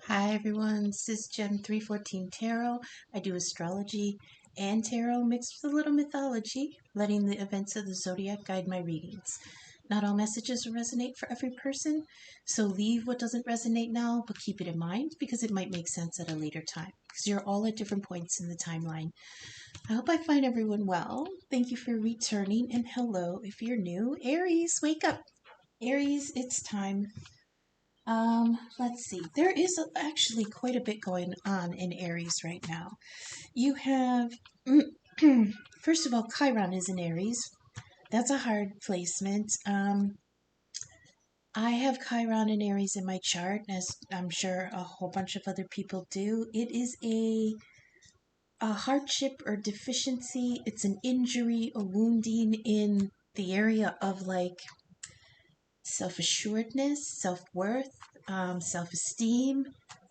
Hi everyone, this is Gem 314 Tarot. I do astrology and tarot mixed with a little mythology, letting the events of the zodiac guide my readings. Not all messages resonate for every person, so leave what doesn't resonate now, but keep it in mind because it might make sense at a later time, because you're all at different points in the timeline. I hope I find everyone well. Thank you for returning, and hello if you're new. Aries, wake up! Aries, it's time. Let's see. There is actually quite a bit going on in Aries right now. You have, first of all, Chiron is in Aries. That's a hard placement. I have Chiron in Aries in my chart, as I'm sure a whole bunch of other people do. It is a hardship or deficiency. It's an injury, a wounding in the area of like self-assuredness, self-worth, self-esteem,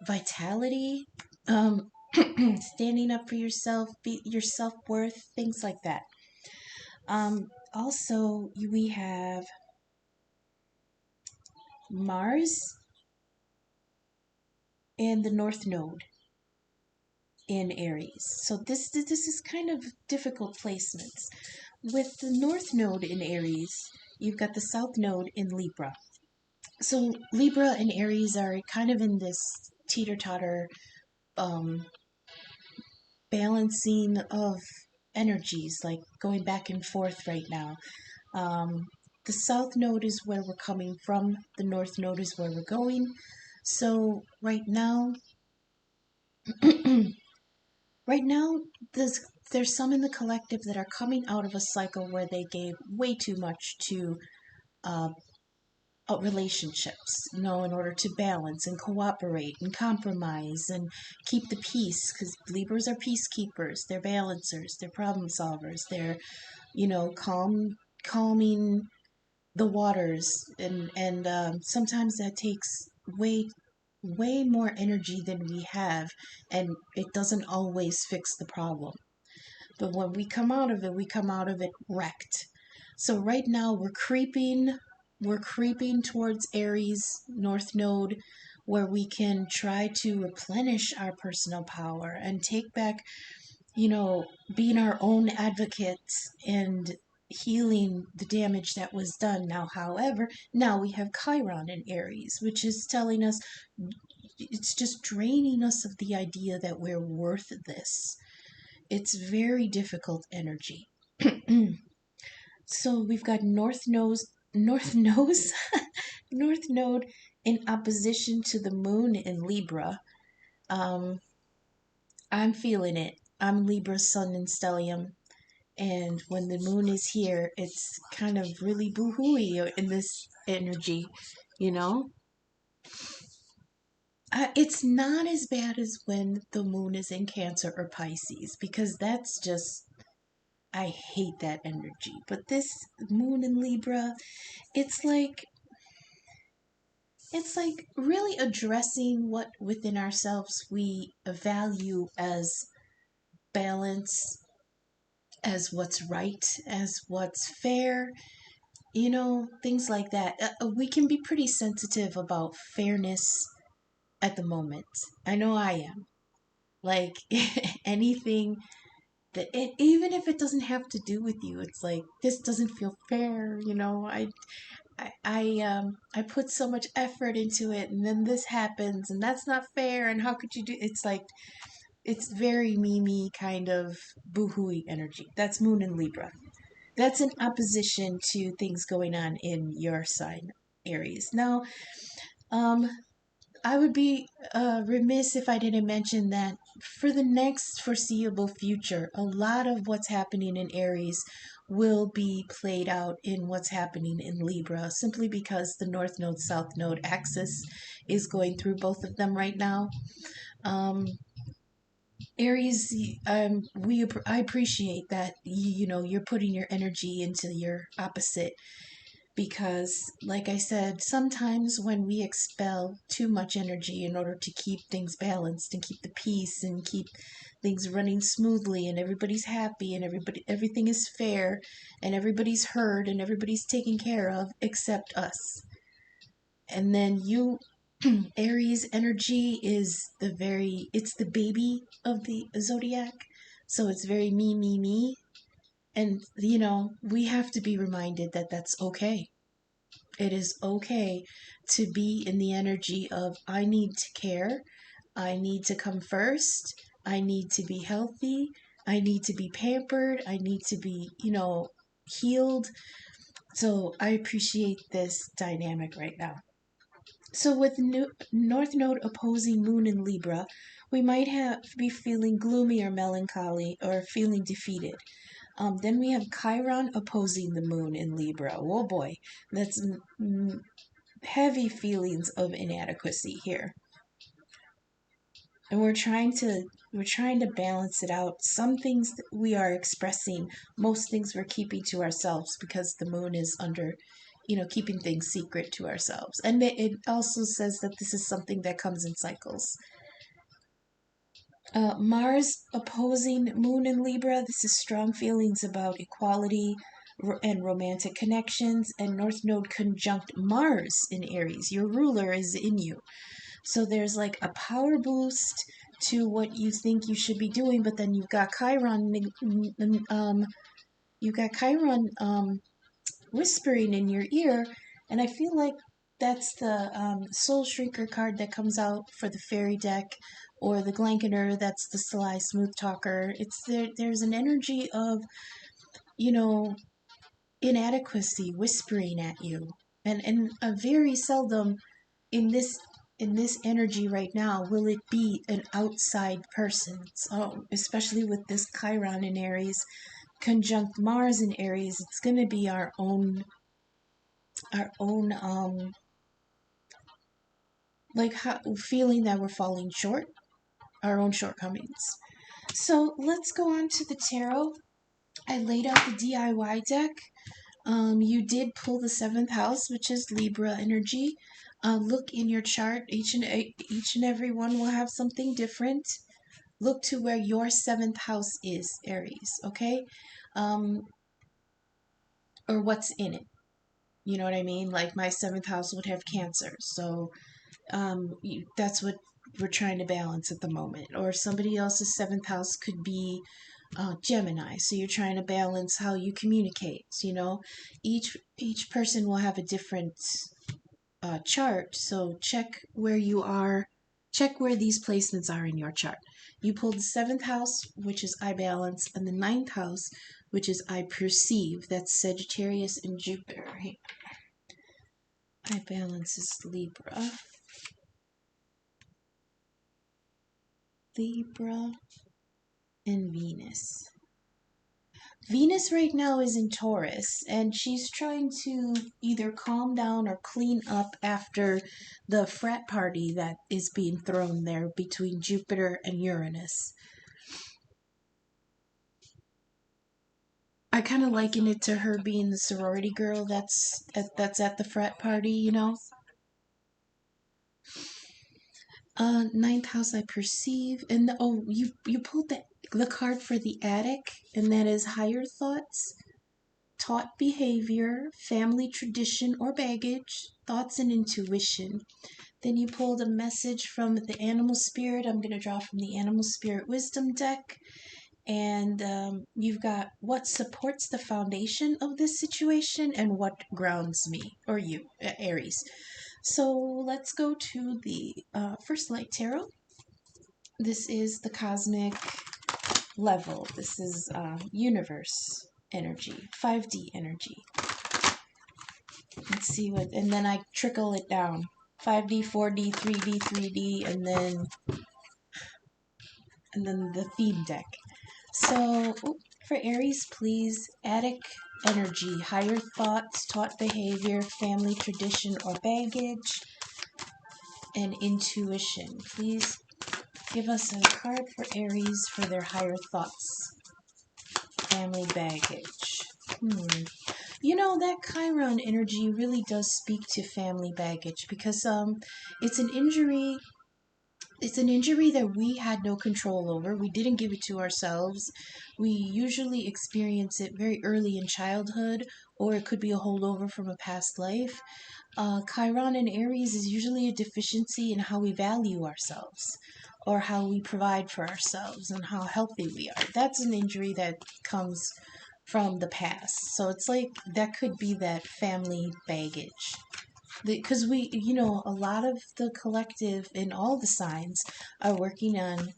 vitality, standing up for yourself, your self-worth, things like that. Also, we have Mars and the North Node in Aries. So this is kind of difficult placements. With the North Node in Aries, you've got the South Node in Libra. So Libra and Aries are kind of in this teeter-totter balancing of energies, like going back and forth right now. The South Node is where we're coming from. The North Node is where we're going. So right now, right now, there's some in the collective that are coming out of a cycle where they gave way too much to uh, relationships, in order to balance and cooperate and compromise and keep the peace. Because Libras are peacekeepers, they're balancers, they're problem solvers, they're, calming the waters, and sometimes that takes way more energy than we have, and it doesn't always fix the problem. But when we come out of it wrecked. So right now we're creeping towards Aries North Node, where we can try to replenish our personal power and take back, being our own advocates and healing the damage that was done. Now, however, now we have Chiron in Aries, which is telling us, it's just draining us of the idea that we're worth this. It's very difficult energy. So we've got North Nose, North Node in opposition to the moon in Libra. Um, I'm feeling it. I'm Libra Sun in Stellium. And when the moon is here, it's kind of really boo-hooey in this energy, you know? It's not as bad as when the moon is in Cancer or Pisces, because that's just, I hate that energy. But this moon in Libra, it's like it's like really addressing what within ourselves we value as balance, as what's right, as what's fair, things like that. We can be pretty sensitive about fairness at the moment. I know I am. Like anything that even if it doesn't have to do with you, it's like this doesn't feel fair. I put so much effort into it, and then this happens, and that's not fair. And how could you do? It's like it's very Mimi kind of boohooey energy. That's Moon in Libra. That's in opposition to things going on in your sign, Aries. Now, um, I would be remiss if I didn't mention that for the next foreseeable future, a lot of what's happening in Aries will be played out in what's happening in Libra, simply because the North Node, South Node axis is going through both of them right now. Um, Aries, I appreciate that you're putting your energy into your opposite, because like I said, sometimes when we expel too much energy in order to keep things balanced and keep the peace and keep things running smoothly and everybody's happy and everything is fair and everybody's heard and everybody's taken care of except us. And then Aries energy is it's the baby of the zodiac. So it's very me, me, me. And, we have to be reminded that that's okay. It is okay to be in the energy of, I need to care. I need to come first. I need to be healthy. I need to be pampered. I need to be, healed. So I appreciate this dynamic right now. So with North Node opposing Moon in Libra, we might be feeling gloomy or melancholy or feeling defeated. Then we have Chiron opposing the Moon in Libra. Oh boy, that's heavy feelings of inadequacy here, and we're trying to balance it out. Some things that we are expressing, most things we're keeping to ourselves because the Moon is under, keeping things secret to ourselves. And it also says that this is something that comes in cycles. Mars opposing Moon in Libra. This is strong feelings about equality and romantic connections. And North Node conjunct Mars in Aries. Your ruler is in you. So there's like a power boost to what you think you should be doing, but then you've got Chiron, whispering in your ear, and I feel like that's the Soul Shrinker card that comes out for the Faery deck, or the Glankener, that's the Sly Smooth Talker. It's there's an energy of, you know, inadequacy whispering at you, and very seldom in this energy right now will it be an outside person. So especially with this Chiron in Aries conjunct Mars in Aries, it's going to be our own like feeling that we're falling short, our own shortcomings. So let's go on to the tarot. I laid out the DIY deck. You did pull the seventh house, which is Libra energy. Look in your chart. Each and every one will have something different. Look to where your seventh house is, Aries. Okay, um, or what's in it. You know what I mean? Like my seventh house would have Cancer, so that's what we're trying to balance at the moment. Or somebody else's seventh house could be Gemini, so you're trying to balance how you communicate. Each person will have a different chart, so check where you are. Check where these placements are in your chart. You pulled the seventh house, which is I balance, and the ninth house, which is I perceive. That's Sagittarius and Jupiter. I balance is Libra. Libra and Venus. Venus right now is in Taurus, and she's trying to either calm down or clean up after the frat party that is being thrown there between Jupiter and Uranus. I kind of liken it to her being the sorority girl that's at the frat party. Ninth house I perceive, and you pulled the card for the attic, and that is higher thoughts, taught behavior, family tradition or baggage, thoughts and intuition. Then you pulled a message from the animal spirit. I'm going to draw from the animal spirit wisdom deck. And you've got what supports the foundation of this situation and what grounds me, or you, Aries. So let's go to the first light tarot. This is the cosmic level. This is universe energy, 5D energy. Let's see and then I trickle it down. 5D, 4D, 3D, 3D, and then the theme deck. So for Aries, please, attic energy, higher thoughts, taught behavior, family tradition or baggage, and intuition. Please give us a card for Aries for their higher thoughts, family baggage. That Chiron energy really does speak to family baggage because it's an injury It's an injury that we had no control over. We didn't give it to ourselves. We usually experience it very early in childhood, or it could be a holdover from a past life. Chiron in Aries is usually a deficiency in how we value ourselves, or how we provide for ourselves, and how healthy we are. That's an injury that comes from the past. So it's like that could be that family baggage. Because we, a lot of the collective in all the signs are working on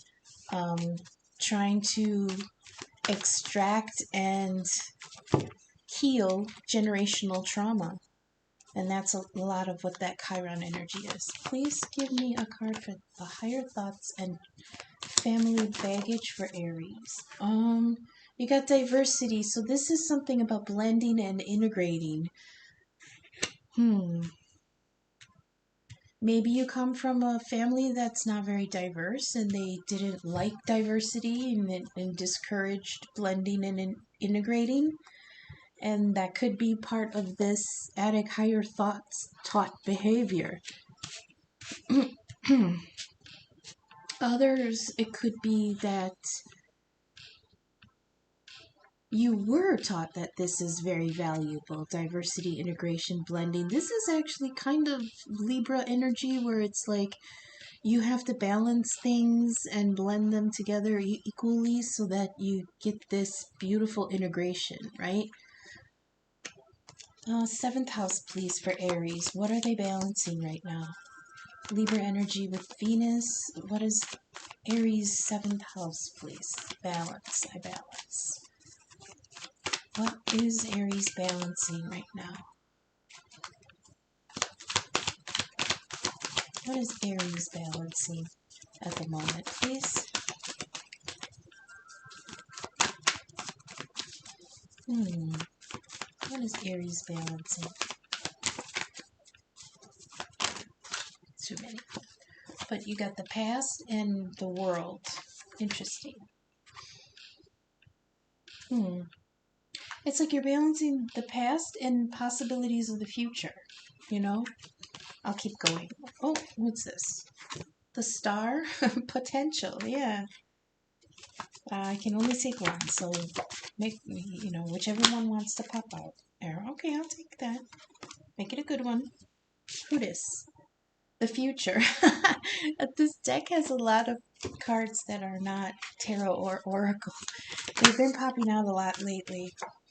um, trying to extract and heal generational trauma. And that's a lot of what that Chiron energy is. Please give me a card for the higher thoughts and family baggage for Aries. You got diversity, so this is something about blending and integrating. Maybe you come from a family that's not very diverse and they didn't like diversity and discouraged blending and integrating. And that could be part of this attic higher thoughts taught behavior. Others, it could be that you were taught that this is very valuable, diversity, integration, blending. This is actually kind of Libra energy where it's like you have to balance things and blend them together equally so that you get this beautiful integration, right? Seventh house, please, for Aries. What are they balancing right now? Libra energy with Venus. What is Aries' seventh house, please? Balance. I balance. What is Aries balancing right now? What is Aries balancing at the moment, please? What is Aries balancing? Too many. But you got the past and the world. Interesting. It's like you're balancing the past and possibilities of the future, you know? I'll keep going. Oh, what's this? The star? Potential, yeah. I can only take one, so make, whichever one wants to pop out. There, okay, I'll take that. Make it a good one. Who dis? The future. This deck has a lot of cards that are not tarot or oracle. They've been popping out a lot lately.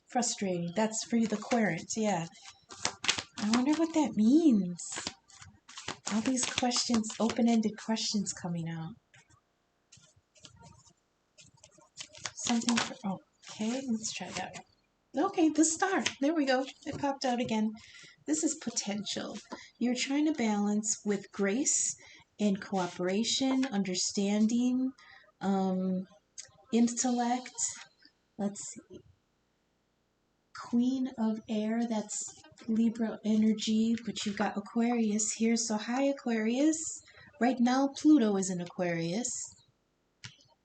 Frustrating. That's for the querent, yeah. I wonder what that means. All these questions, open-ended questions coming out. Something for, okay, let's try that one. Okay, the star. There we go. It popped out again. This is potential. You're trying to balance with grace and cooperation, understanding, intellect. Let's see. Queen of Air, that's Libra energy, but you've got Aquarius here. So hi, Aquarius. Right now, Pluto is in Aquarius.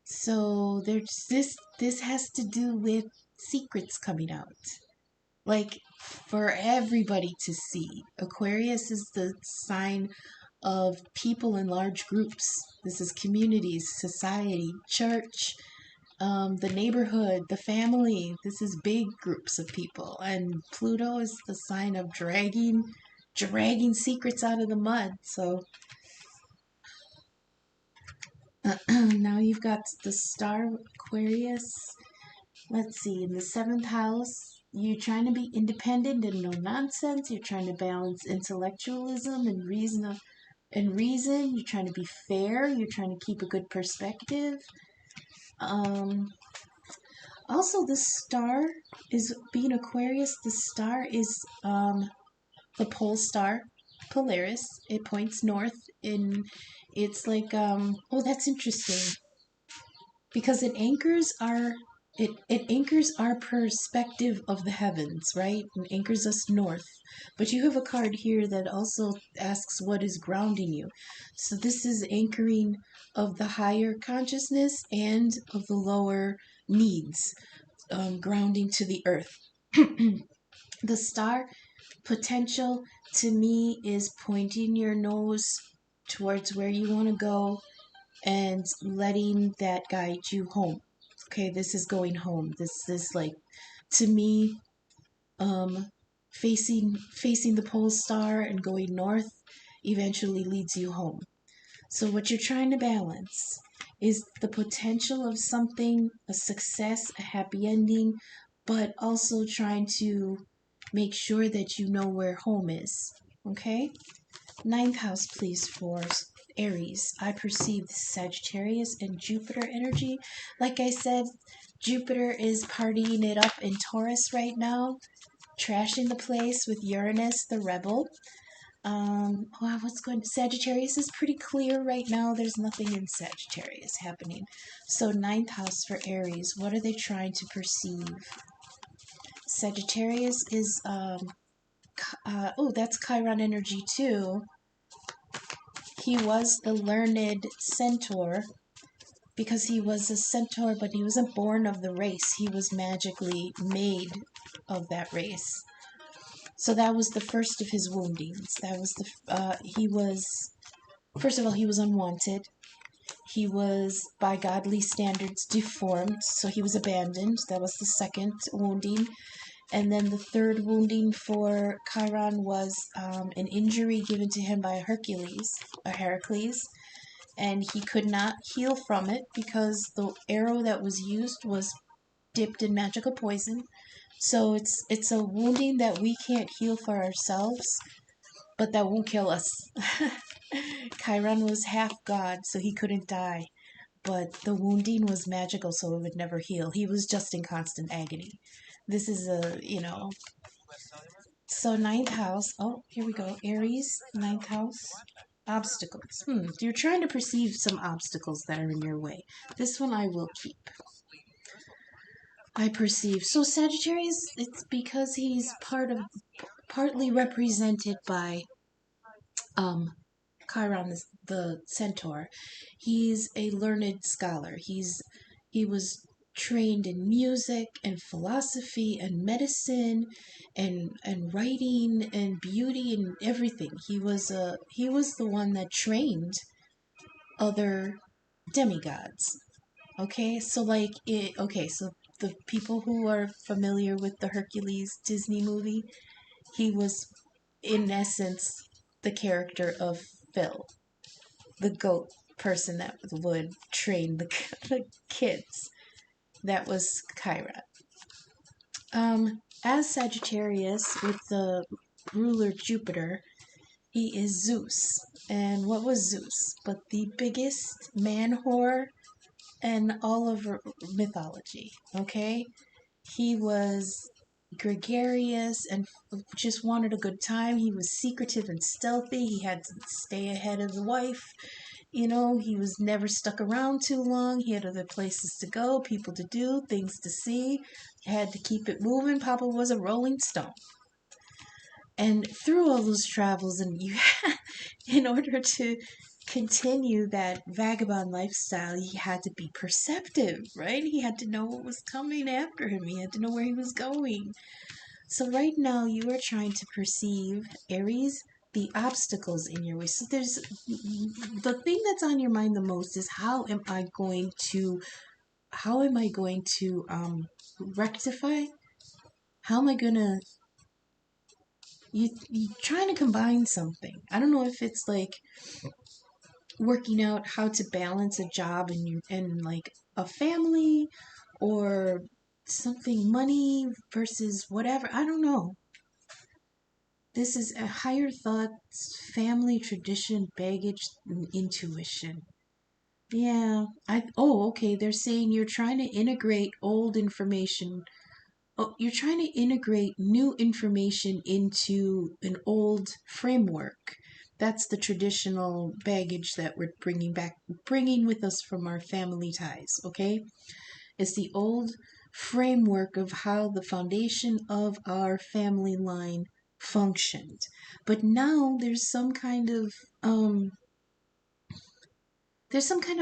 So there's this has to do with secrets coming out. Like for everybody to see. Aquarius is the sign of people in large groups. This is communities, society, church, the neighborhood, the family. This is big groups of people. And Pluto is the sign of dragging secrets out of the mud. So now you've got the star Aquarius. Let's see, in the seventh house, you're trying to be independent and no nonsense. You're trying to balance intellectualism and reason. You're trying to be fair. You're trying to keep a good perspective. Also, the star is being Aquarius. The star is the pole star, Polaris. It points north. It's like that's interesting because it anchors our perspective of the heavens, right? It anchors us north. But you have a card here that also asks what is grounding you. So this is anchoring of the higher consciousness and of the lower needs, grounding to the earth. The star potential to me is pointing your nose towards where you want to go and letting that guide you home. Okay, this is going home. This is like, to me, um, facing the pole star and going north eventually leads you home. So what you're trying to balance is the potential of something, a success, a happy ending, but also trying to make sure that you know where home is. Okay? Ninth house, please, for Aries. I perceive Sagittarius and Jupiter energy. Like I said, Jupiter is partying it up in Taurus right now, trashing the place with Uranus, the rebel. Wow, what's going? Sagittarius is pretty clear right now. There's nothing in Sagittarius happening. So ninth house for Aries. What are they trying to perceive? Sagittarius is oh, that's Chiron energy too. He was the learned centaur because he was a centaur, but he wasn't born of the race. He was magically made of that race. So that was the first of his woundings. That was he was, first of all, he was unwanted. He was, by godly standards, deformed, so he was abandoned. That was the second wounding. And then the third wounding for Chiron was an injury given to him by a Heracles, and he could not heal from it because the arrow that was used was dipped in magical poison. So it's a wounding that we can't heal for ourselves, but that won't kill us. Chiron was half god, so he couldn't die, but the wounding was magical, so it would never heal. He was just in constant agony. This is so ninth house. Oh, here we go. Aries, ninth house. Obstacles. You're trying to perceive some obstacles that are in your way. This one I will keep. I perceive. So Sagittarius, it's because he's partly represented by Chiron, the centaur. He's a learned scholar. He was trained in music and philosophy and medicine and writing and beauty and everything. He was the one that trained other demigods. Okay, so so the people who are familiar with the Hercules Disney movie, he was in essence the character of Phil, the goat person that would train the kids. That was Chiron. As Sagittarius with the ruler Jupiter, he is Zeus. And what was Zeus but the biggest man whore in all of mythology? Okay, he was gregarious and just wanted a good time. He was secretive and stealthy. He had to stay ahead of the wife. You know, he was never stuck around too long. He had other places to go, people to do, things to see. Had to keep it moving. Papa was a rolling stone. And through all those travels, and you, in order to continue that vagabond lifestyle, he had to be perceptive, right? He had to know what was coming after him. He had to know where he was going. So right now you are trying to perceive, Aries, the obstacles in your way. So there's the thing that's on your mind the most is how am I going to rectify? How am I gonna you trying to combine something? I don't know if it's like working out how to balance a job and like a family, or something, money versus whatever. I don't know. This is a higher thoughts, family, tradition, baggage, and intuition. Yeah. Okay, they're saying you're trying to integrate old information. Oh, you're trying to integrate new information into an old framework. That's the traditional baggage that we're bringing with us from our family ties, okay? It's the old framework of how the foundation of our family line functioned. But now there's some kind of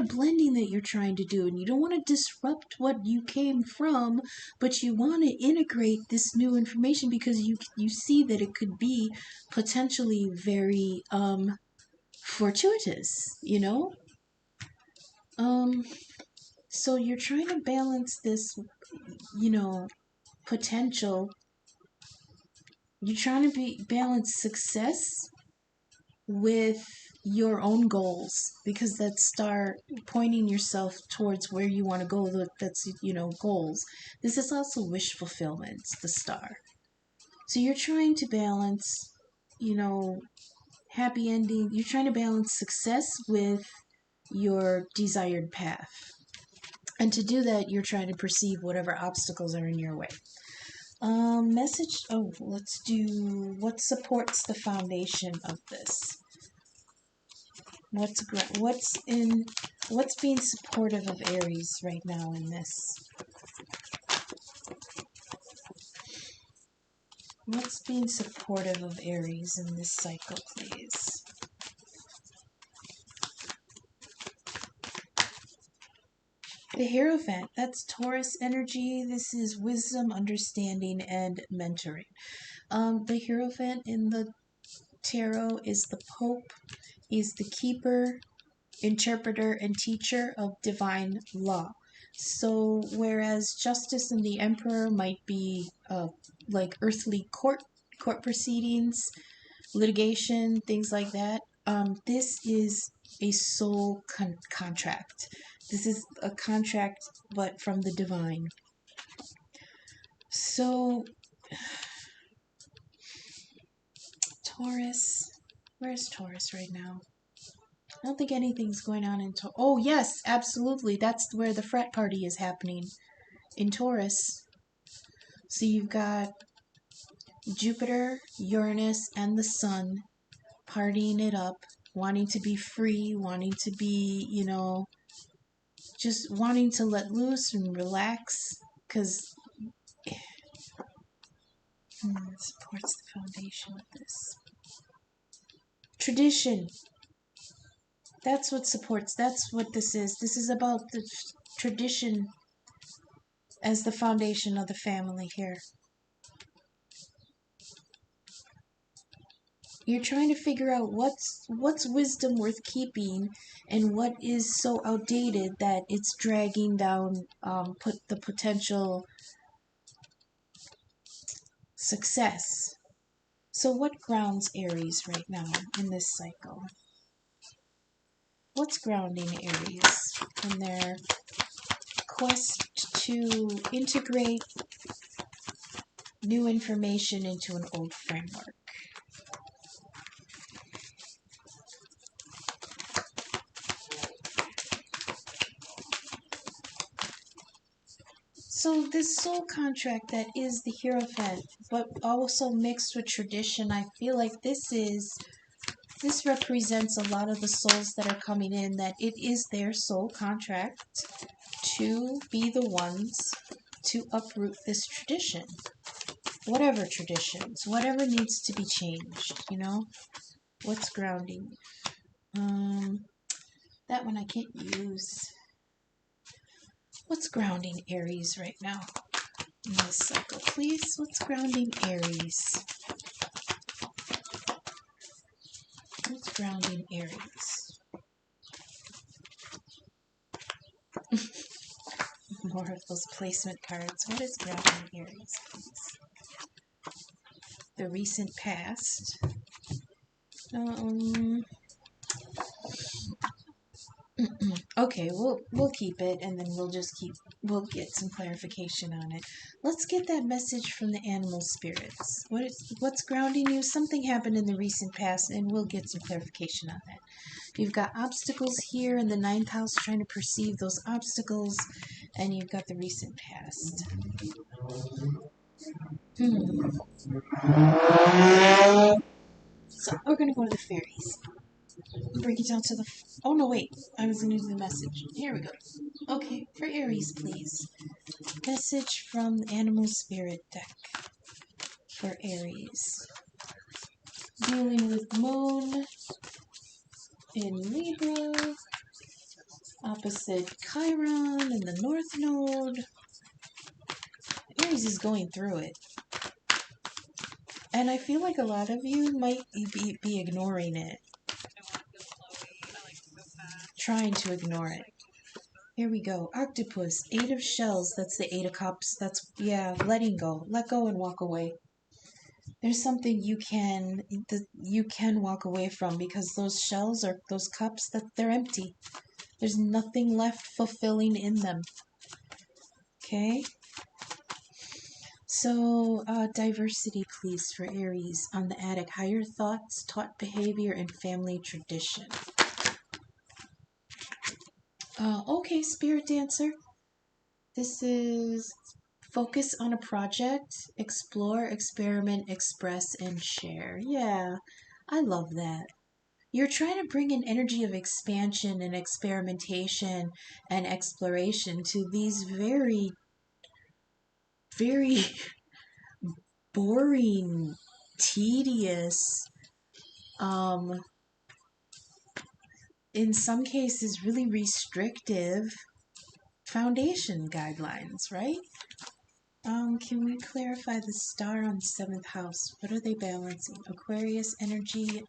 blending that you're trying to do, and you don't want to disrupt what you came from, but you want to integrate this new information because you see that it could be potentially very fortuitous, you know? Um, so you're trying to balance this, you know, potential. You're trying to balance success with your own goals, because that star pointing yourself towards where you want to go, that's, goals. This is also wish fulfillment, the star. So you're trying to balance, you know, happy ending. You're trying to balance success with your desired path. And to do that, you're trying to perceive whatever obstacles are in your way. Message. Oh, let's do what supports the foundation of this. What's being supportive of Aries right now in this? What's being supportive of Aries in this cycle, please? The Hierophant, that's Taurus energy. This is wisdom, understanding, and mentoring. The Hierophant in the tarot is the Pope. He's the keeper, interpreter, and teacher of divine law. So whereas Justice and the Emperor might be like earthly court proceedings, litigation, things like that, this is a soul contract. This is a contract, but from the divine. So, Taurus, where's Taurus right now? I don't think anything's going on in Taurus. Oh, yes, absolutely. That's where the frat party is happening, in Taurus. So you've got Jupiter, Uranus, and the Sun partying it up, wanting to be free, wanting to be, just wanting to let loose and relax, because it supports the foundation of this. Tradition. That's what supports, that's what this is. This is about the tradition as the foundation of the family here. You're trying to figure out what's wisdom worth keeping, and what is so outdated that it's dragging down put the potential success. So what grounds Aries right now in this cycle? What's grounding Aries in their quest to integrate new information into an old framework? So this soul contract that is the Hierophant, but also mixed with tradition, I feel like this represents a lot of the souls that are coming in, that it is their soul contract to be the ones to uproot this tradition. Whatever traditions, whatever needs to be changed, What's grounding? That one I can't use. What's grounding Aries right now in this cycle, please? What's grounding Aries? What's grounding Aries? More of those placement cards. What is grounding Aries, please? The recent past. Okay, we'll keep it, and then we'll get some clarification on it. Let's get that message from the animal spirits. What's grounding you? Something happened in the recent past, and we'll get some clarification on that. You've got obstacles here in the 9th house, trying to perceive those obstacles, and you've got the recent past. So we're gonna go to the fairies. Bring it down to the. Oh no, wait! I was gonna do the message. Here we go. Okay, for Aries, please. Message from the Animal Spirit deck for Aries. Dealing with Moon in Libra, opposite Chiron in the North Node. Aries is going through it. And I feel like a lot of you might be ignoring it. Trying to ignore it. Here we go. Octopus, 8 of shells. That's the 8 of cups. That's, yeah, letting go. Let go and walk away. There's something you can walk away from because those shells or those cups, that they're empty. There's nothing left fulfilling in them. Okay? So, diversity, please, for Aries on the attic. Higher thoughts, taught behavior, and family tradition. Okay, Spirit Dancer. This is focus on a project, explore, experiment, express, and share. Yeah, I love that. You're trying to bring an energy of expansion and experimentation and exploration to these very, very boring, tedious, um, in some cases, really restrictive foundation guidelines, right? Can we clarify the star on the 7th house? What are they balancing? Aquarius energy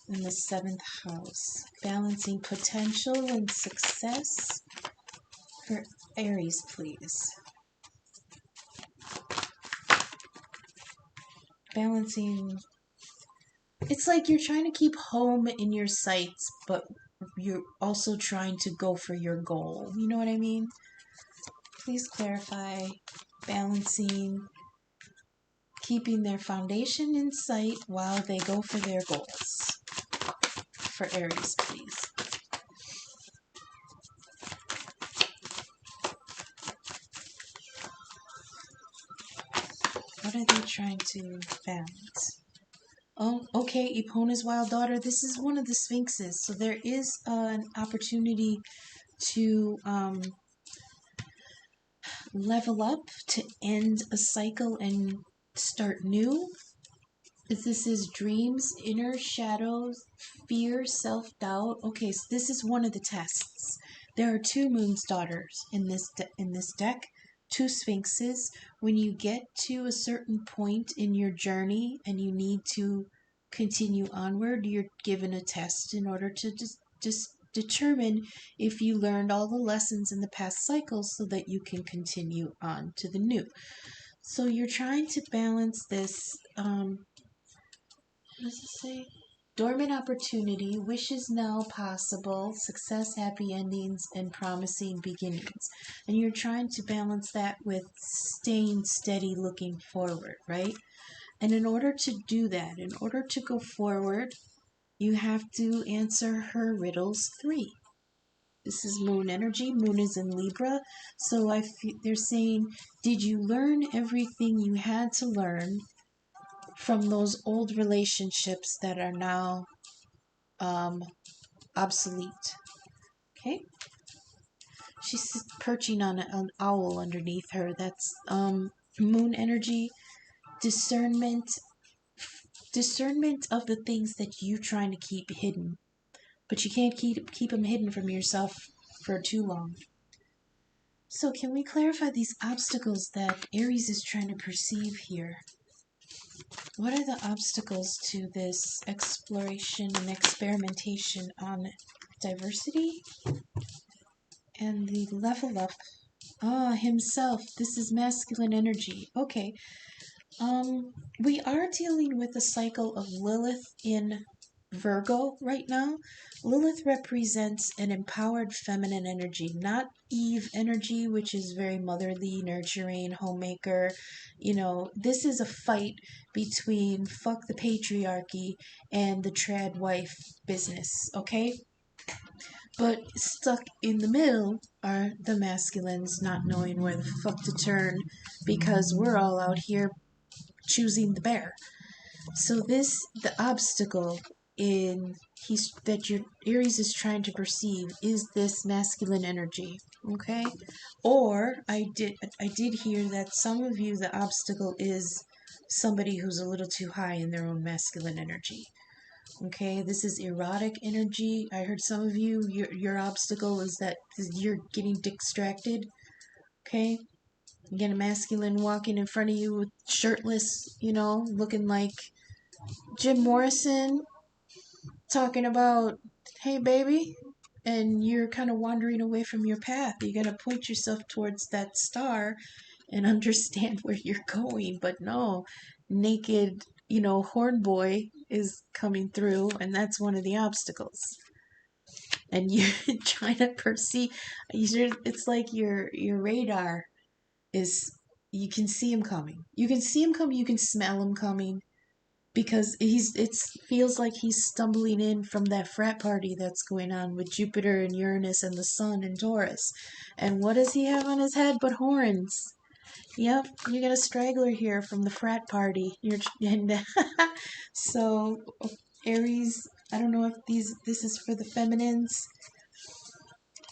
in the 7th house. Balancing potential and success for Aries, please. Balancing. It's like you're trying to keep home in your sights, but you're also trying to go for your goal. You know what I mean? Please clarify. Balancing, keeping their foundation in sight while they go for their goals. For Aries, please. What are they trying to balance? Oh, okay, Epona's wild daughter. This is one of the sphinxes. So there is an opportunity to level up, to end a cycle and start new. This is dreams, inner shadows, fear, self-doubt. Okay, so this is one of the tests. There are 2 Moon's daughters in this deck, 2 sphinxes. When you get to a certain point in your journey and you need to continue onward, you're given a test in order to just determine if you learned all the lessons in the past cycles so that you can continue on to the new. So you're trying to balance this, what does it say? Dormant opportunity, wishes now possible, success, happy endings, and promising beginnings. And you're trying to balance that with staying steady looking forward, right? And in order to do that, in order to go forward, you have to answer her riddles 3. This is Moon energy. Moon is in Libra. So they're saying, did you learn everything you had to learn from those old relationships that are now obsolete? Okay. She's perching on an owl underneath her. That's Moon energy. Discernment of the things that you're trying to keep hidden, but you can't keep them hidden from yourself for too long. So can we clarify these obstacles that Aries is trying to perceive here? What are the obstacles to this exploration and experimentation on diversity? And the level up. Himself. This is masculine energy. Okay. We are dealing with a cycle of Lilith in Virgo right now. Lilith represents an empowered feminine energy, not Eve energy, which is very motherly, nurturing, homemaker. This is a fight between fuck the patriarchy and the trad wife business, okay? But stuck in the middle are the masculines not knowing where the fuck to turn because we're all out here choosing the bear. So the obstacle that your Aries is trying to perceive is this masculine energy, okay? Or I did hear that some of you, the obstacle is somebody who's a little too high in their own masculine energy. Okay, this is erotic energy. I heard some of you, your obstacle is that you're getting distracted. Okay, you get a masculine walking in front of you with shirtless, looking like Jim Morrison, talking about, hey baby, and you're kind of wandering away from your path. You got to point yourself towards that star and understand where you're going. But no, naked, horn boy is coming through, and that's one of the obstacles. And you're trying to perceive. It's like your radar is. You can see him coming. You can see him coming. You can smell him coming because it feels like he's stumbling in from that frat party that's going on with Jupiter and Uranus and the sun and Taurus. And what does he have on his head but horns? Yep, you got a straggler here from the frat party. So Aries, I don't know if this is for the feminines,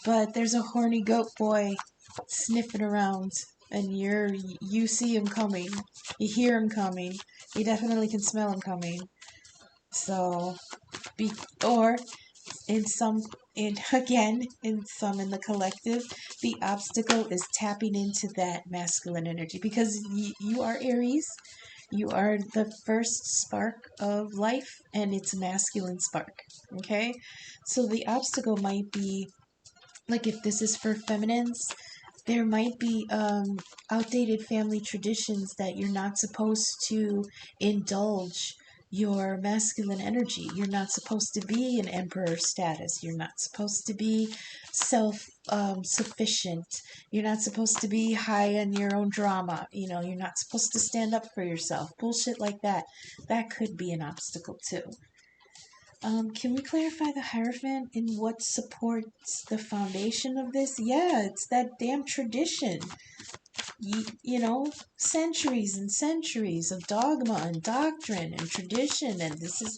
but there's a horny goat boy sniffing around, and you see him coming, you hear him coming, you definitely can smell him coming. So, or in some, in the collective, the obstacle is tapping into that masculine energy because you are Aries. You are the first spark of life, and it's a masculine spark. Okay, so the obstacle might be like if this is for feminines, there might be outdated family traditions that you're not supposed to indulge your masculine energy. You're not supposed to be an emperor status. You're not supposed to be self sufficient. You're not supposed to be high on your own drama. You're not supposed to stand up for yourself. Bullshit like that. That could be an obstacle too. Can we clarify the Hierophant and what supports the foundation of this? Yeah, it's that damn tradition. Centuries and centuries of dogma and doctrine and tradition, and this is,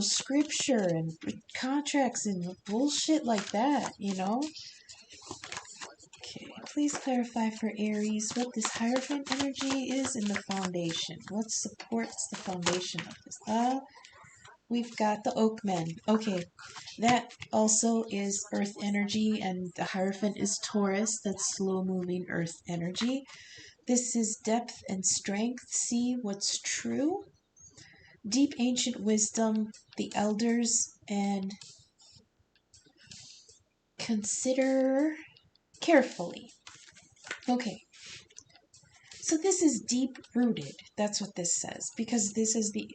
scripture and contracts and bullshit like that. Okay, please clarify for Aries what this Hierophant energy is in the foundation. What supports the foundation of this? We've got the Oakmen. Okay, that also is Earth energy, and the Hierophant is Taurus. That's slow moving Earth energy. This is depth and strength. See what's true. Deep ancient wisdom, the elders, and consider carefully. Okay, so this is deep rooted. That's what this says, because this is the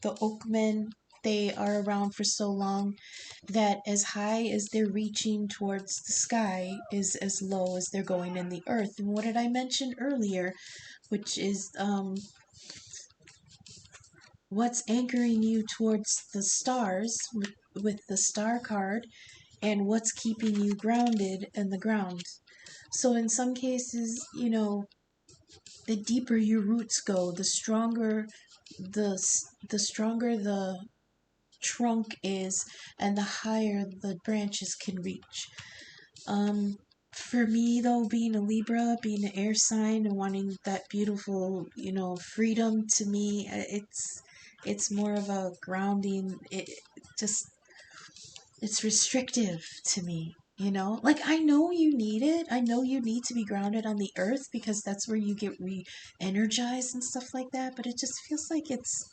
Oakmen. They are around for so long that as high as they're reaching towards the sky is as low as they're going in the earth. And what did I mention earlier? Which is what's anchoring you towards the stars with the star card, and what's keeping you grounded in the ground. So in some cases, the deeper your roots go, the stronger the trunk is, and the higher the branches can reach. For me though, being a Libra, being an air sign, and wanting that beautiful, freedom, to me, it's more of a grounding. Just it's restrictive to me. Like I know you need it. I know you need to be grounded on the earth because that's where you get re-energized and stuff like that. But it just feels like it's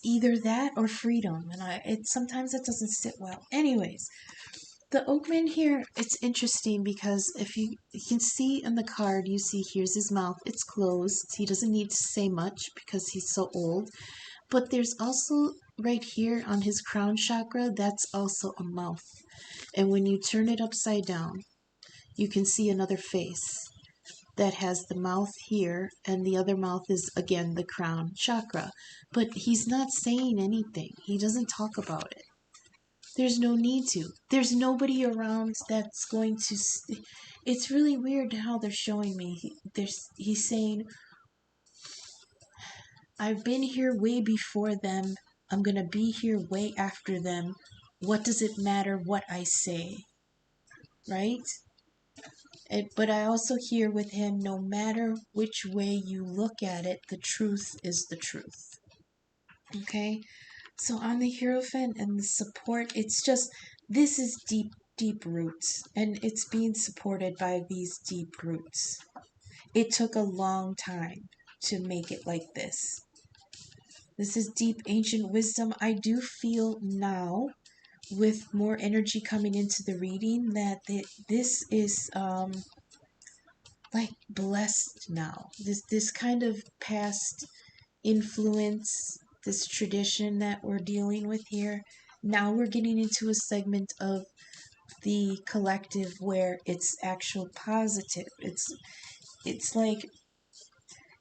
either that or freedom, and sometimes it doesn't sit well. Anyways, the Oakman here, it's interesting because if you can see in the card, you see here's his mouth. It's closed. He doesn't need to say much because he's so old. But there's also right here on his crown chakra, that's also a mouth. And when you turn it upside down, you can see another face that has the mouth here, and the other mouth is again the crown chakra. But he's not saying anything. He doesn't talk about it. There's no need to. There's nobody around that's going to. It's really weird how they're showing me. He's saying, I've been here way before them. I'm going to be here way after them. What does it matter what I say? Right? But I also hear with him, no matter which way you look at it, the truth is the truth. Okay? So on the Hierophant and the support, it's just, this is deep, deep roots, and it's being supported by these deep roots. It took a long time to make it like this. This is deep ancient wisdom. I do feel now with more energy coming into the reading, that this is like blessed now. This kind of past influence, this tradition that we're dealing with here. Now we're getting into a segment of the collective where it's actual positive. It's like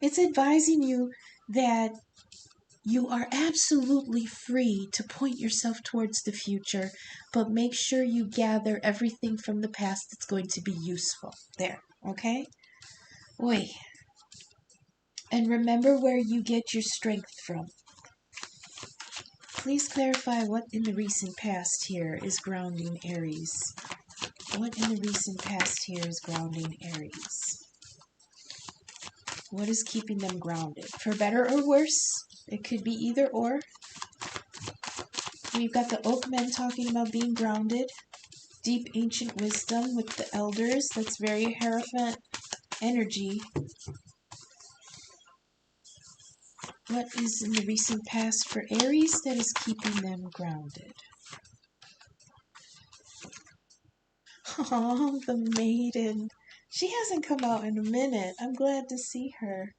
it's advising you that you are absolutely free to point yourself towards the future, but make sure you gather everything from the past that's going to be useful. There, okay? Oi. And remember where you get your strength from. Please clarify what in the recent past here is grounding Aries. What in the recent past here is grounding Aries? What is keeping them grounded? For better or worse? It could be either or. We've got the oak men talking about being grounded. Deep ancient wisdom with the elders. That's very Hierophant energy. What is in the recent past for Aries that is keeping them grounded? Oh, the maiden. She hasn't come out in a minute. I'm glad to see her.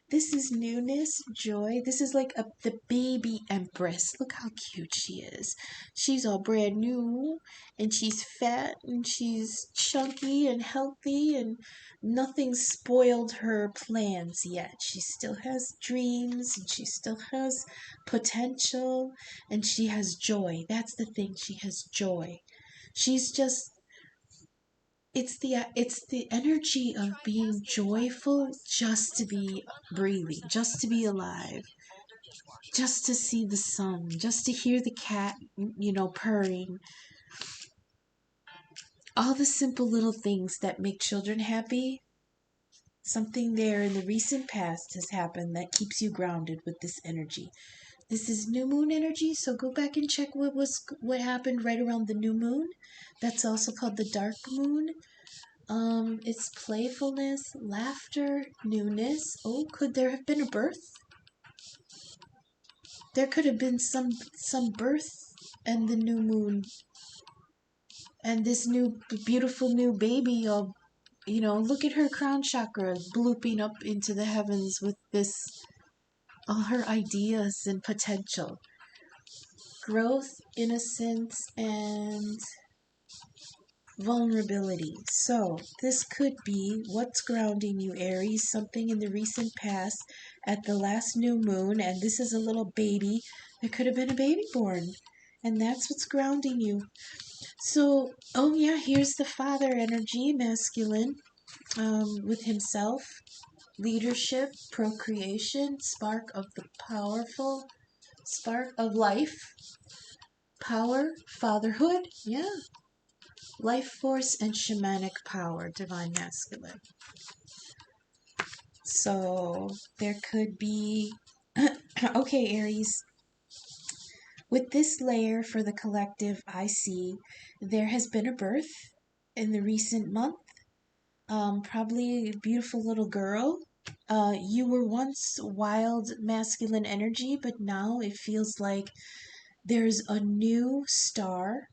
This is newness, joy. This is like the baby empress. Look how cute she is. She's all brand new, and she's fat, and she's chunky and healthy, and nothing spoiled her plans yet. She still has dreams, and she still has potential, and she has joy. That's the thing. She has joy. She's just it's the energy of being joyful just to be breathing, just to be alive, just to see the sun, just to hear the cat, purring. All the simple little things that make children happy. Something there in the recent past has happened that keeps you grounded with this energy. This is new moon energy, so go back and check what happened right around the new moon. That's also called the dark moon. It's playfulness, laughter, newness. Oh, could there have been a birth? There could have been some birth and the new moon and this new beautiful new baby. Look at her crown chakra blooping up into the heavens with this all her ideas and potential. Growth, innocence, and vulnerability. So, this could be what's grounding you, Aries, something in the recent past at the last new moon, and this is a little baby. There could have been a baby born, and that's what's grounding you. So, oh yeah, here's the father energy, masculine, with himself, leadership, procreation, spark of the powerful, spark of life, power, fatherhood, yeah. Life force and shamanic power, divine masculine. So there could be, okay, Aries, with this layer for the collective, I see there has been a birth in the recent month. Probably a beautiful little girl. You were once wild masculine energy, but now it feels like there's a new star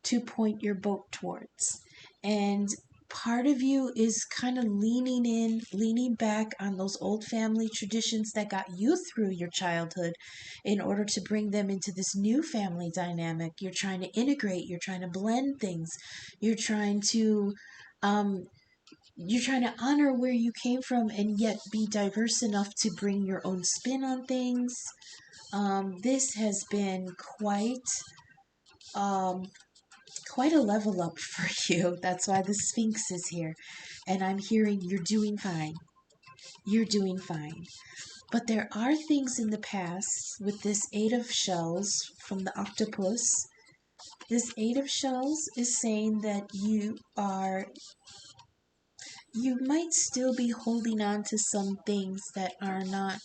to point your boat towards. And part of you is kind of leaning back on those old family traditions that got you through your childhood in order to bring them into this new family dynamic. You're trying to integrate, you're trying to blend things, you're trying to um, honor where you came from and yet be diverse enough to bring your own spin on things. This has been um, quite a level up for you. That's why the Sphinx is here. And I'm hearing you're doing fine. You're doing fine. But there are things in the past with this Eight of Shells from the octopus. This Eight of Shells is saying that you might still be holding on to some things that are not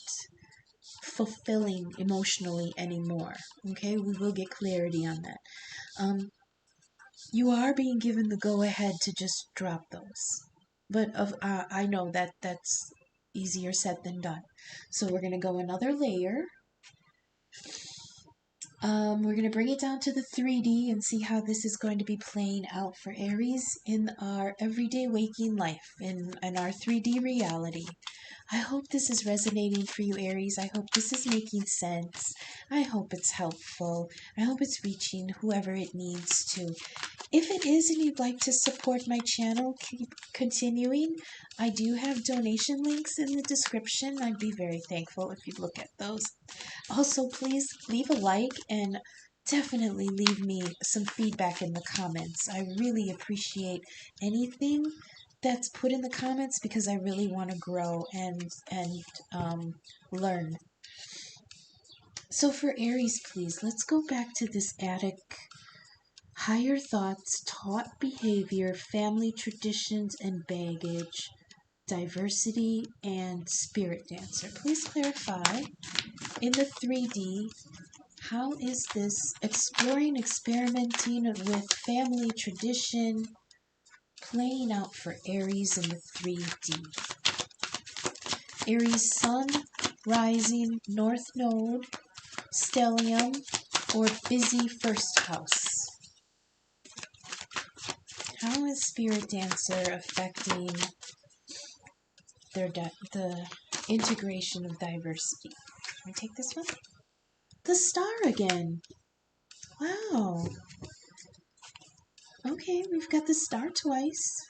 fulfilling emotionally anymore. Okay, we will get clarity on that. You are being given the go ahead to just drop those. But I know that that's easier said than done. So we're going to go another layer. We're going to bring it down to the 3D and see how this is going to be playing out for Aries in our everyday waking life, in our 3D reality. I hope this is resonating for you, Aries. I hope this is making sense. I hope it's helpful. I hope it's reaching whoever it needs to. If it is and you'd like to support my channel, keep continuing. I do have donation links in the description. I'd be very thankful if you'd look at those. Also, please leave a like and definitely leave me some feedback in the comments. I really appreciate anything that's put in the comments because I really want to grow and learn. So for Aries, please, let's go back to this attic. Higher thoughts, taught behavior, family traditions and baggage, diversity, and spirit dancer. Please clarify in the 3D, how is this exploring, experimenting with family tradition playing out for Aries in the 3D? Aries Sun, Rising, North Node, Stellium, or busy first house? How is Spirit Dancer affecting the integration of diversity? Can I take this one? The star again. Wow. Okay, we've got the star twice.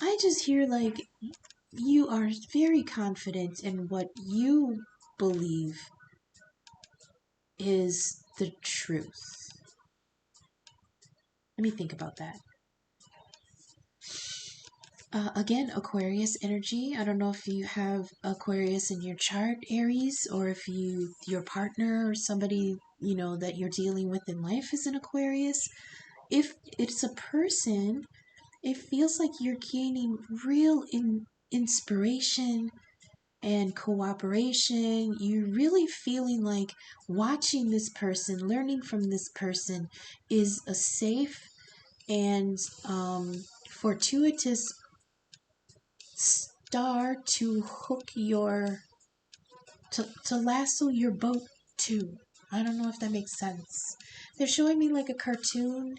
I just hear like you are very confident in what you believe is the truth. Let me think about that. Again, Aquarius energy. I don't know if you have Aquarius in your chart, Aries, or if your partner or somebody, that you're dealing with in life is an Aquarius. If it's a person, it feels like you're gaining real inspiration and cooperation. You're really feeling like watching this person, learning from this person is a safe and fortuitous star to hook to lasso your boat to. I don't know if that makes sense. They're showing me like a cartoon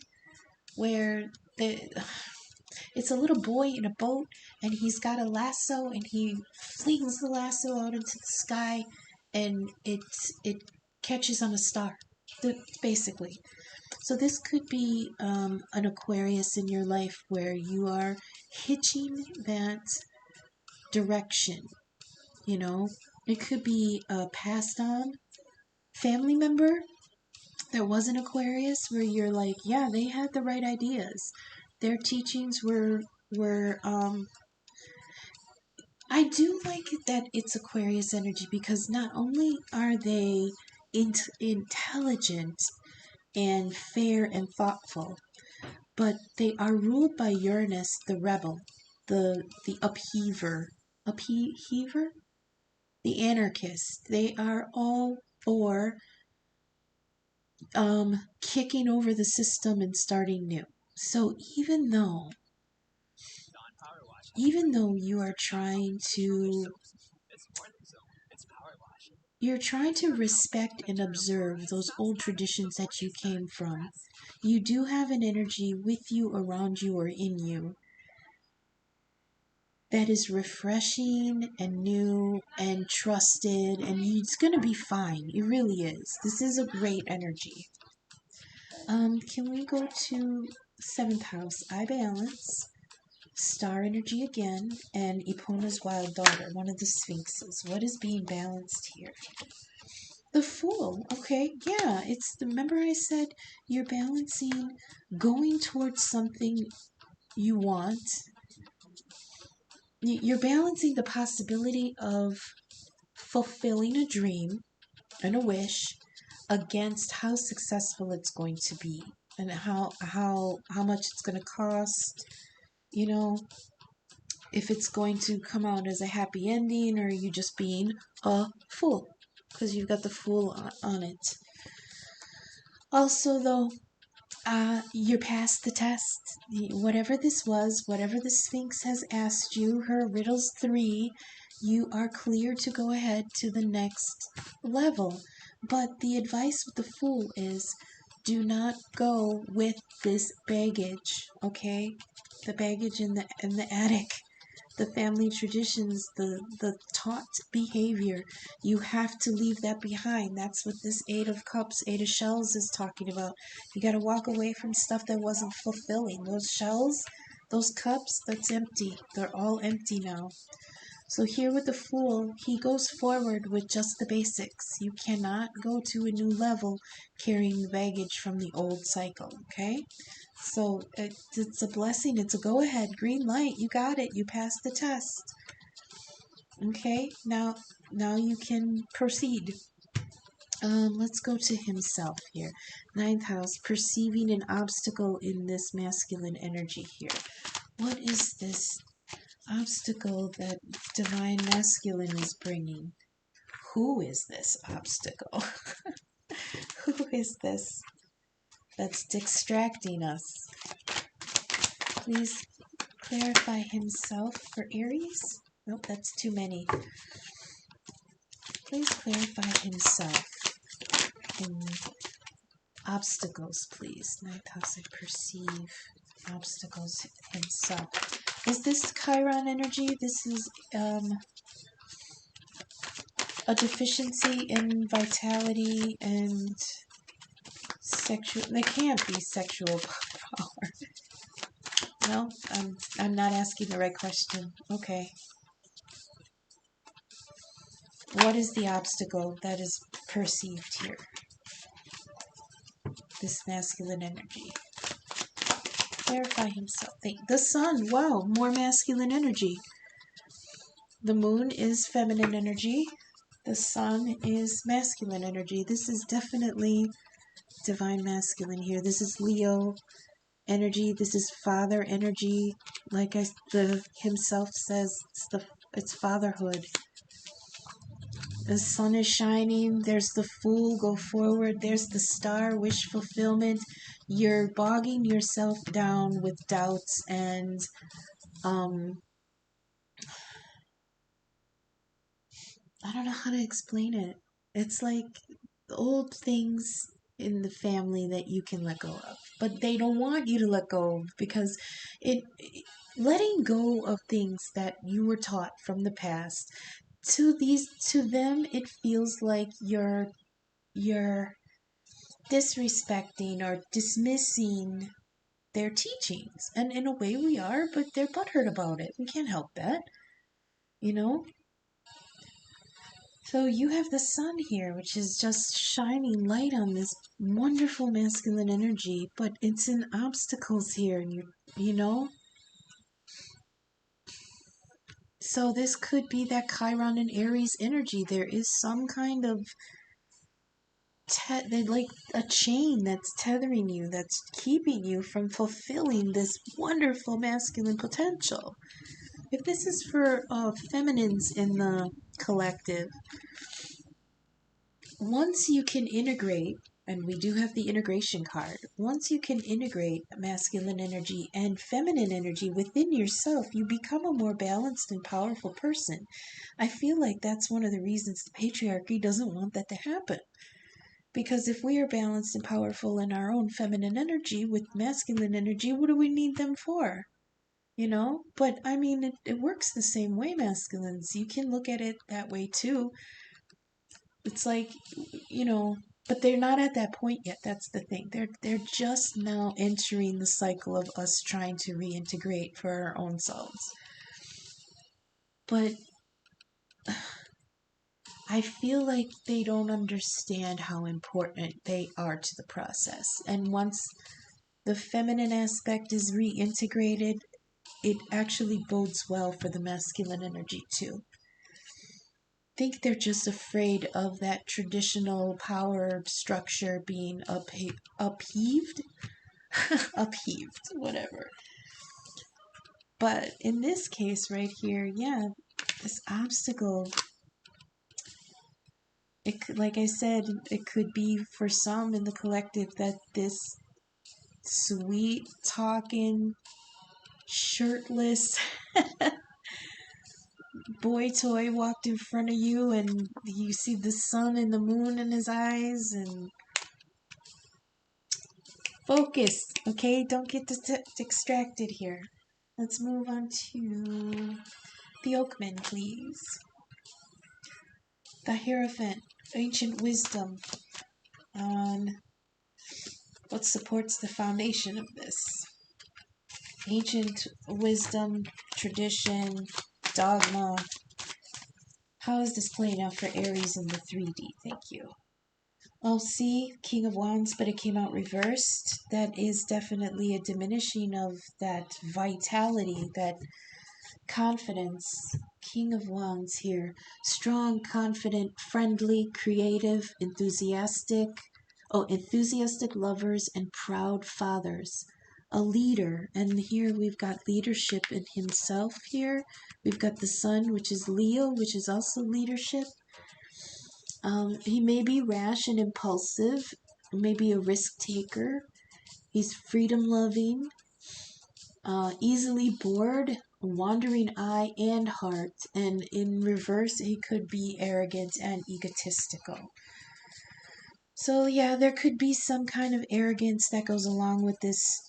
where it's a little boy in a boat and he's got a lasso and he flings the lasso out into the sky and it catches on a star, basically. So this could be an Aquarius in your life where you are hitching that direction, It could be a passed on family member that was an Aquarius where you're like, yeah, they had the right ideas. Their teachings were I do like that it's Aquarius energy because not only are they intelligent and fair and thoughtful, but they are ruled by Uranus, the rebel, the upheaver, the anarchist. They are all for kicking over the system and starting new. So even though you are trying to respect and observe those old traditions that you came from, you do have an energy with you, around you, or in you that is refreshing and new and trusted, and it's going to be fine. It really is. This is a great energy. Can we go to 7th house? I balance. Star energy again, and Epona's wild daughter, one of the sphinxes. What is being balanced here? The Fool. Okay, yeah, remember I said you're balancing going towards something you want. You're balancing the possibility of fulfilling a dream and a wish against how successful it's going to be and how much it's going to cost, if it's going to come out as a happy ending or are you just being a fool because you've got the Fool on it. Also, though, you're past the test. Whatever this was, whatever the Sphinx has asked you, her riddles 3, you are clear to go ahead to the next level. But the advice with the Fool is do not go with this baggage, okay? The baggage in the attic, the family traditions, the taught behavior. You have to leave that behind. That's what this Eight of Cups, Eight of Shells is talking about. You got to walk away from stuff that wasn't fulfilling. Those shells, those cups, that's empty. They're all empty now. So here with the Fool, he goes forward with just the basics. You cannot go to a new level carrying the baggage from the old cycle, okay? So it's a blessing. It's a go-ahead, green light. You got it. You passed the test. Okay, now you can proceed. Let's go to himself here. Ninth house, perceiving an obstacle in this masculine energy here. What is this obstacle that divine masculine is bringing? Who is this obstacle? Who is this that's distracting us? Please clarify himself for Aries. Nope, that's too many. Please clarify himself in obstacles, please. Ninth house, I perceive obstacles himself. Is this Chiron energy? This is a deficiency in vitality and sexual. They can't be sexual power. No, I'm not asking the right question. Okay. What is the obstacle that is perceived here? This masculine energy. Clarify himself. The sun. Wow, more masculine energy. The moon is feminine energy. The sun is masculine energy. This is definitely divine masculine here. This is Leo energy. This is father energy. Like himself says, it's fatherhood. The sun is shining. There's the Fool, go forward. There's the star, wish fulfillment. You're bogging yourself down with doubts and I don't know how to explain it. It's like old things in the family that you can let go of, but they don't want you to let go of because letting go of things that you were taught from the past to them it feels like you're disrespecting or dismissing their teachings, and in a way we are, but they're butthurt about it. We can't help that, you know. So you have the sun here, which is just shining light on this wonderful masculine energy, but it's in obstacles here, and you know. So this could be that Chiron and Aries energy. There is some kind of like a chain that's tethering you, that's keeping you from fulfilling this wonderful masculine potential. If this is for feminines in the collective, once you can integrate, and we do have the integration card, once you can integrate masculine energy and feminine energy within yourself, you become a more balanced and powerful person. I feel like that's one of the reasons the patriarchy doesn't want that to happen. Because if we are balanced and powerful in our own feminine energy with masculine energy, what do we need them for? You know? But I mean, it works the same way, masculines. You can look at it that way too. It's like, you know, but they're not at that point yet. That's the thing. They're just now entering the cycle of us trying to reintegrate for our own selves. But I feel like they don't understand how important they are to the process. And once the feminine aspect is reintegrated, it actually bodes well for the masculine energy too. I think they're just afraid of that traditional power structure being upheaved, upheaved, whatever. But in this case right here, yeah, this obstacle, like I said, it could be for some in the collective that this sweet talking, shirtless boy toy walked in front of you and you see the sun and the moon in his eyes and focus, okay? Don't get distracted here. Let's move on to the Oakman, please. The Hierophant, ancient wisdom on what supports the foundation of this. Ancient wisdom, tradition, dogma. How is this playing out for Aries in the 3D? Thank you. Oh, see, King of Wands, but it came out reversed. That is definitely a diminishing of that vitality, that confidence. King of Wands here. Strong, confident, friendly, creative, enthusiastic. Oh, enthusiastic lovers and proud fathers. A leader. And here we've got leadership in himself here. We've got the sun, which is Leo, which is also leadership. He may be rash and impulsive, maybe a risk taker. He's freedom loving, easily bored, wandering eye and heart, and in reverse, he could be arrogant and egotistical. So yeah, there could be some kind of arrogance that goes along with this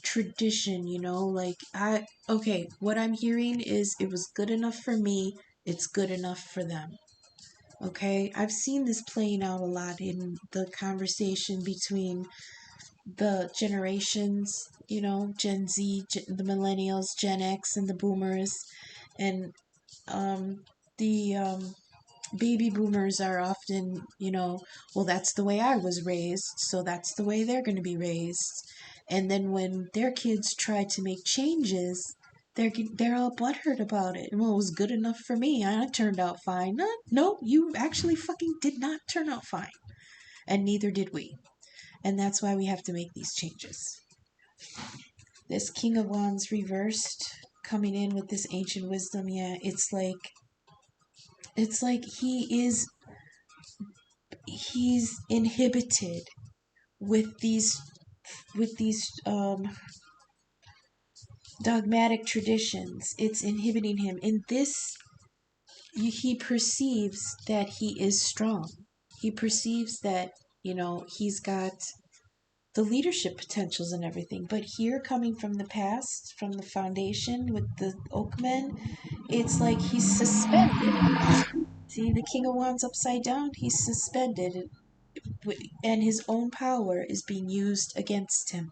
tradition, you know, like what I'm hearing is it was good enough for me, it's good enough for them. Okay, I've seen this playing out a lot in the conversation between the generations, you know, Gen Z, the millennials, Gen X, and the boomers. And the baby boomers are often, you know, well, that's the way I was raised, so that's the way they're going to be raised. And then when their kids try to make changes, they're all butthurt about it. Well, it was good enough for me. I turned out fine. No, you actually fucking did not turn out fine. And neither did we. And that's why we have to make these changes. This King of Wands reversed coming in with this ancient wisdom, yeah, it's like he's inhibited with these dogmatic traditions. It's inhibiting him. In this, he perceives that he is strong. He perceives that, you know, he's got the leadership potentials and everything. But here, coming from the past, from the foundation with the Oakmen, it's like he's suspended. See, the King of Wands upside down, he's suspended, and his own power is being used against him.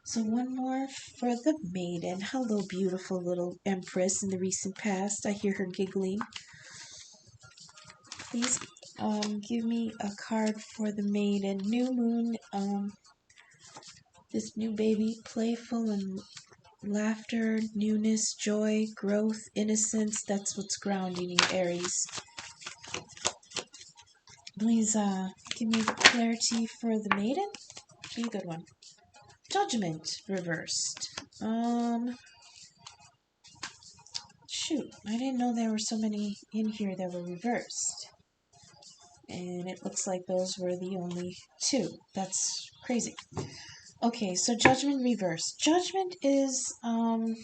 So one more for the maiden. Hello, beautiful little empress in the recent past. I hear her giggling. Please give me a card for the maiden. New moon, this new baby, playful and laughter, newness, joy, growth, innocence. That's what's grounding you, Aries. Please give me the clarity for the maiden. Be a good one. Judgment reversed. Shoot, I didn't know there were so many in here that were reversed. And it looks like those were the only two. That's crazy. Okay, so judgment reversed. Judgment is the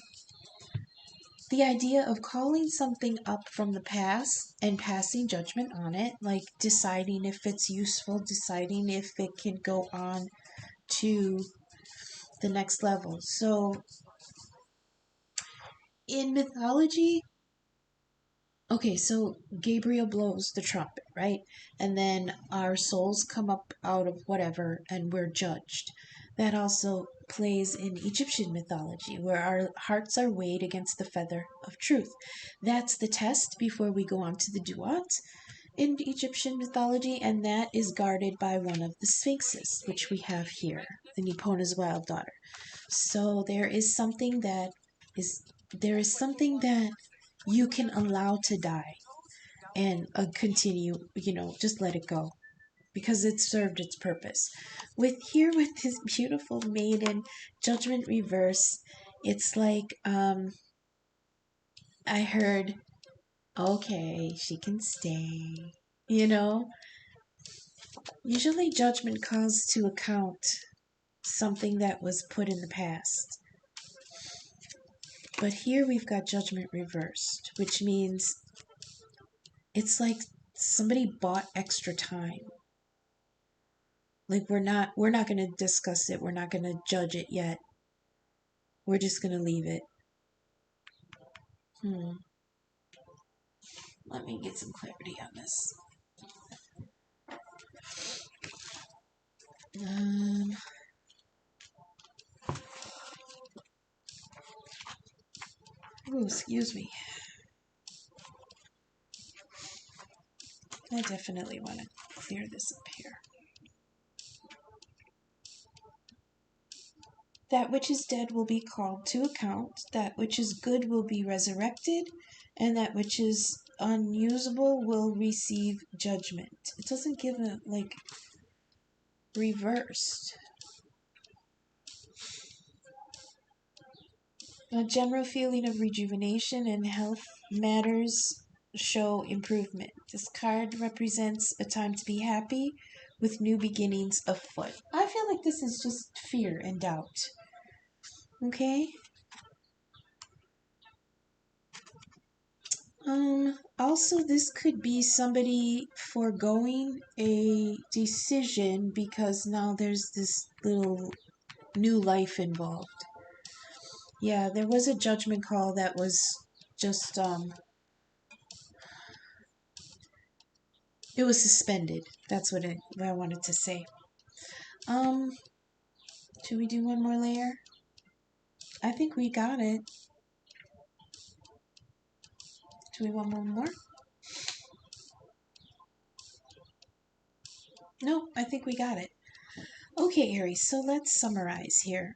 idea of calling something up from the past and passing judgment on it, like deciding if it's useful, deciding if it can go on to the next level. So in mythology, okay, so Gabriel blows the trumpet, right? And then our souls come up out of whatever and we're judged. That also plays in Egyptian mythology, where our hearts are weighed against the feather of truth. That's the test before we go on to the duat in Egyptian mythology, and that is guarded by one of the sphinxes, which we have here, the Nipona's wild daughter. So there is something that you can allow to die and continue, you know, just let it go because it served its purpose. With this beautiful maiden, judgment reverse, it's like I heard, okay, she can stay, you know. Usually judgment calls to account something that was put in the past. But here we've got judgment reversed, which means it's like somebody bought extra time. Like we're not going to discuss it. We're not going to judge it yet. We're just going to leave it. Let me get some clarity on this. Oh, excuse me. I definitely want to clear this up here. That which is dead will be called to account, that which is good will be resurrected, and that which is unusable will receive judgment. It doesn't give it like reversed. A general feeling of rejuvenation and health matters show improvement. This card represents a time to be happy with new beginnings afoot. I feel like this is just fear and doubt. Okay? Also, this could be somebody foregoing a decision because now there's this little new life involved. Yeah, there was a judgment call that was just, it was suspended. That's what I wanted to say. Should we do one more layer? I think we got it. Do we want one more? No, I think we got it. Okay, Aries, so let's summarize here.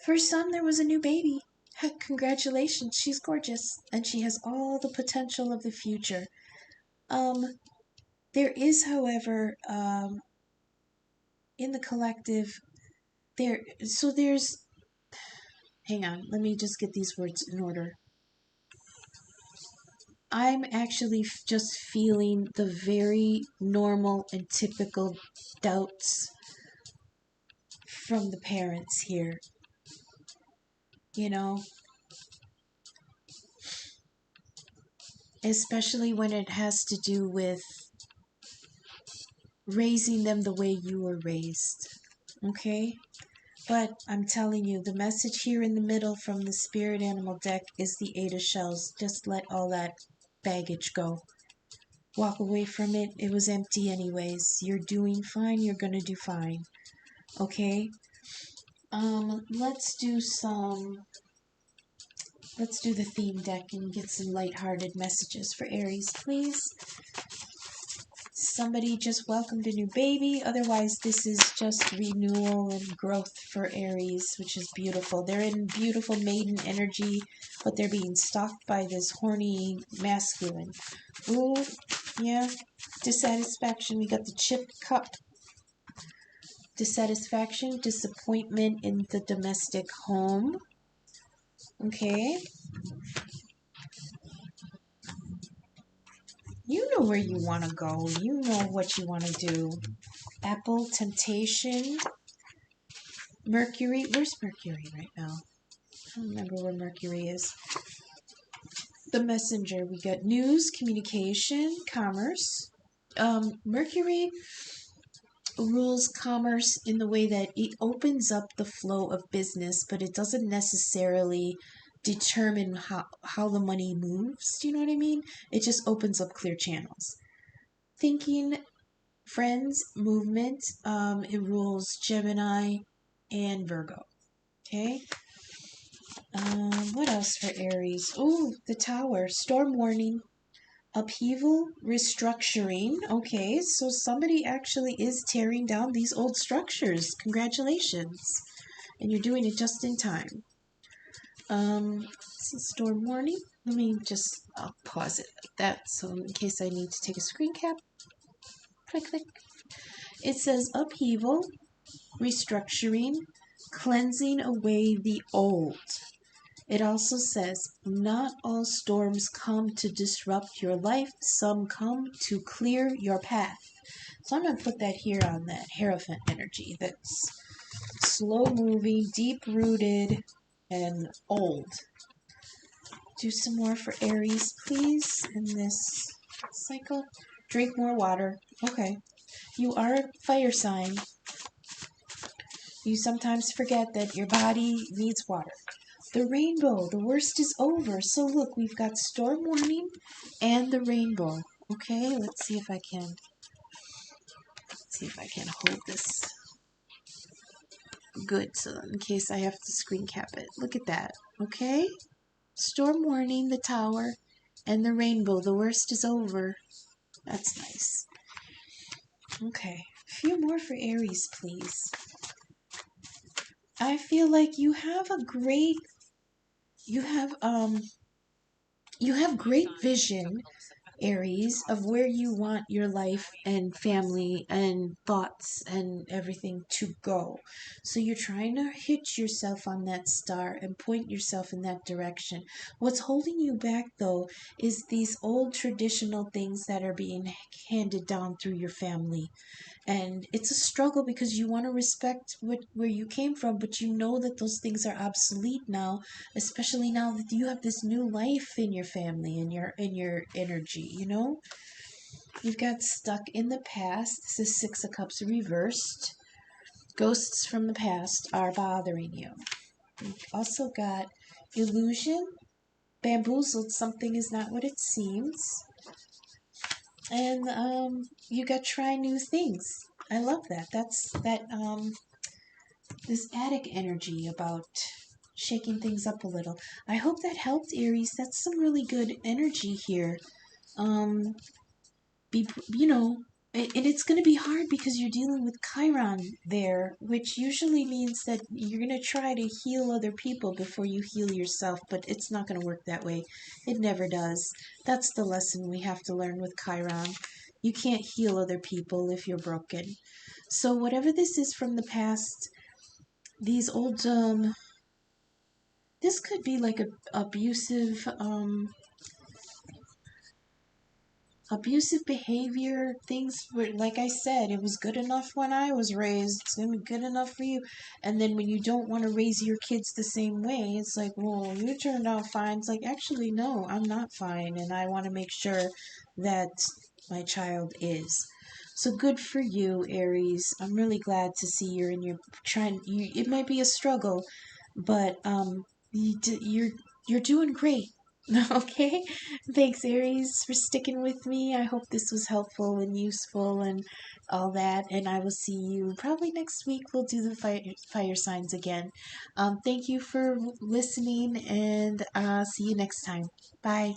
For some, there was a new baby. Congratulations, she's gorgeous, and she has all the potential of the future. There is, however, in the collective, there's, hang on, let me just get these words in order. I'm actually just feeling the very normal and typical doubts from the parents here. You know, especially when it has to do with raising them the way you were raised. Okay? But I'm telling you, the message here in the middle from the spirit animal deck is the 8 of shells. Just let all that baggage go. Walk away from it. It was empty anyways. You're doing fine. You're going to do fine. Okay? Let's do the theme deck and get some lighthearted messages for Aries, please. Somebody just welcomed a new baby. Otherwise, this is just renewal and growth for Aries, which is beautiful. They're in beautiful maiden energy, but they're being stalked by this horny masculine. Ooh, yeah. Dissatisfaction. We got the chipped cup. Dissatisfaction, disappointment in the domestic home. Okay. You know where you want to go. You know what you want to do. Apple, temptation. Mercury. Where's Mercury right now? I don't remember where Mercury is. The messenger. We got news, communication, commerce. Mercury rules commerce in the way that it opens up the flow of business, but it doesn't necessarily determine how the money moves. Do you know what I mean? It just opens up clear channels. Thinking, friends, movement. It rules Gemini and Virgo. Okay. What else for Aries? Ooh, the Tower. Storm warning. Upheaval, restructuring. Okay, so somebody actually is tearing down these old structures. Congratulations. And you're doing it just in time. Storm warning. I'll pause it like that, so in case I need to take a screen cap. Click, click. It says upheaval, restructuring, cleansing away the old. It also says, not all storms come to disrupt your life. Some come to clear your path. So I'm going to put that here on that Hierophant energy. That's slow-moving, deep-rooted and old. Do some more for Aries, please, in this cycle. Drink more water. Okay. You are a fire sign. You sometimes forget that your body needs water. The rainbow, the worst is over. So look, we've got storm warning and the rainbow. Okay, let's see if I can hold this good so in case I have to screen cap it. Look at that. Okay? Storm warning, the tower, and the rainbow. The worst is over. That's nice. Okay. A few more for Aries, please. I feel like you have great vision, Aries, of where you want your life and family and thoughts and everything to go. So you're trying to hitch yourself on that star and point yourself in that direction. What's holding you back, though, is these old traditional things that are being handed down through your family. And it's a struggle because you want to respect where you came from, but you know that those things are obsolete now, especially now that you have this new life in your family and your energy, you know? You've got stuck in the past. This is Six of Cups reversed. Ghosts from the past are bothering you. You've also got illusion, bamboozled, something is not what it seems. And you got try new things. I love that. That's this attic energy about shaking things up a little. I hope that helped, Aries. That's some really good energy here. Be you know, and it's going to be hard because you're dealing with Chiron there, which usually means that you're going to try to heal other people before you heal yourself, but it's not going to work that way. It never does. That's the lesson we have to learn with Chiron. You can't heal other people if you're broken. So whatever this is from the past, these old this could be like a abusive behavior, things where, like I said, it was good enough when I was raised, it's gonna be good enough for you. And then when you don't want to raise your kids the same way, it's like, well, you turned out fine. It's like, actually, no, I'm not fine, and I want to make sure that my child is. So good for you, Aries. I'm really glad to see you're in your trying. It might be a struggle, but you're doing great. Okay, thanks, Aries, for sticking with me. I hope this was helpful and useful and all that. And I will see you probably next week. We'll do the fire signs again. Thank you for listening, and see you next time. Bye.